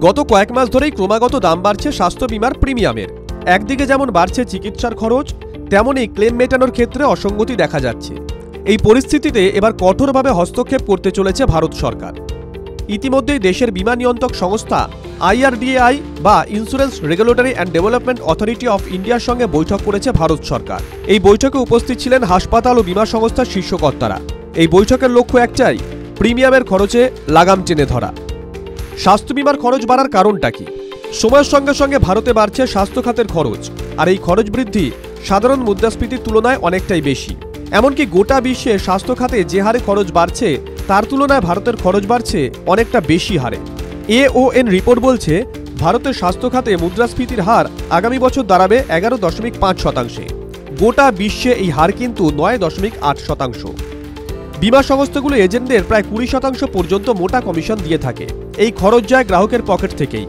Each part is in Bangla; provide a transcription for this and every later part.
গত কয়েক মাস ধরেই ক্রমাগত দাম বাড়ছে স্বাস্থ্য বীমার প্রিমিয়ামের। একদিকে যেমন বাড়ছে চিকিৎসার খরচ, তেমনই ক্লেম মেটানোর ক্ষেত্রে অসঙ্গতি দেখা যাচ্ছে। এই পরিস্থিতিতে এবার কঠোরভাবে হস্তক্ষেপ করতে চলেছে ভারত সরকার। ইতিমধ্যেই দেশের বীমা নিয়ন্ত্রক সংস্থা IRDAI বা insurance regulatory and development authority of ইন্ডিয়ার সঙ্গে বৈঠক করেছে ভারত সরকার। এই বৈঠকে উপস্থিত ছিলেন হাসপাতাল ও বীমা সংস্থার শীর্ষকর্তারা। এই বৈঠকের লক্ষ্য একটাই, প্রিমিয়ামের খরচে লাগাম টেনে ধরা। স্বাস্থ্য বীমার খরচ বাড়ার কারণটা কি? সময়ের সঙ্গে সঙ্গে ভারতে বাড়ছে স্বাস্থ্য খাতের খরচ, আর এই খরচ বৃদ্ধি সাধারণ মুদ্রাস্ফীতির তুলনায় অনেকটাই বেশি। এমনকি গোটা বিশ্বে স্বাস্থ্য খাতে যে হারে খরচ বাড়ছে তার তুলনায় ভারতের খরচ বাড়ছে অনেকটা বেশি হারে। AON রিপোর্ট বলছে, ভারতের স্বাস্থ্য খাতে মুদ্রাস্ফীতির হার আগামী বছর দাঁড়াবে 11.5%। গোটা বিশ্বে এই হার কিন্তু 9.8%। বীমা সংস্থাগুলো এজেন্টদের প্রায় 20% পর্যন্ত মোটা কমিশন দিয়ে থাকে। এই খরচ যায় গ্রাহকের পকেট থেকেই।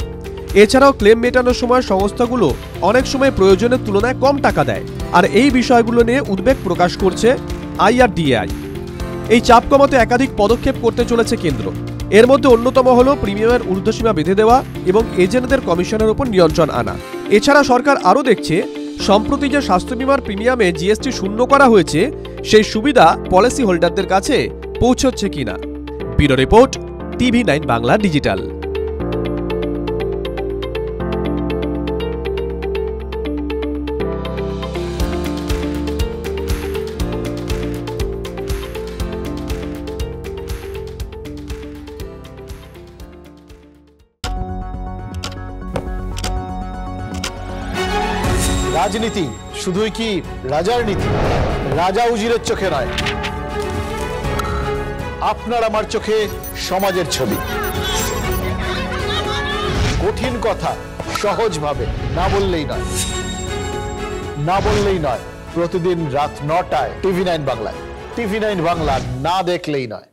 এছাড়াও ক্লেম মেটানোর সময় সংস্থাগুলো অনেক সময় প্রয়োজনের তুলনায় কম টাকা দেয়, আর এই বিষয়গুলো নিয়ে উদ্বেগ প্রকাশ করছে IRDAI। এই চাপ কমাতে একাধিক পদক্ষেপ করতে চলেছে কেন্দ্র। এর মধ্যে অন্যতম হল প্রিমিয়ামের ঊর্ধ্বসীমা বেঁধে দেওয়া এবং এজেন্টদের কমিশনের উপর নিয়ন্ত্রণ আনা। এছাড়া সরকার আরও দেখছে, সম্প্রতি যে স্বাস্থ্য বীমার প্রিমিয়ামে GST শূন্য করা হয়েছে সেই সুবিধা পলিসি হোল্ডারদের কাছে পৌঁছচ্ছে কিনা। Bureau report, TV9 Bangla digital. রাজনীতি শুধুই কি রাজার নীতি? রাজা উজিরের চোখে নয়, আপনার আমার চোখে সমাজের ছবি। কঠিন কথা সহজভাবে না বললেই নয়। প্রতিদিন রাত 9টায় TV9 বাংলায়। TV9 বাংলা না দেখলেই নয়।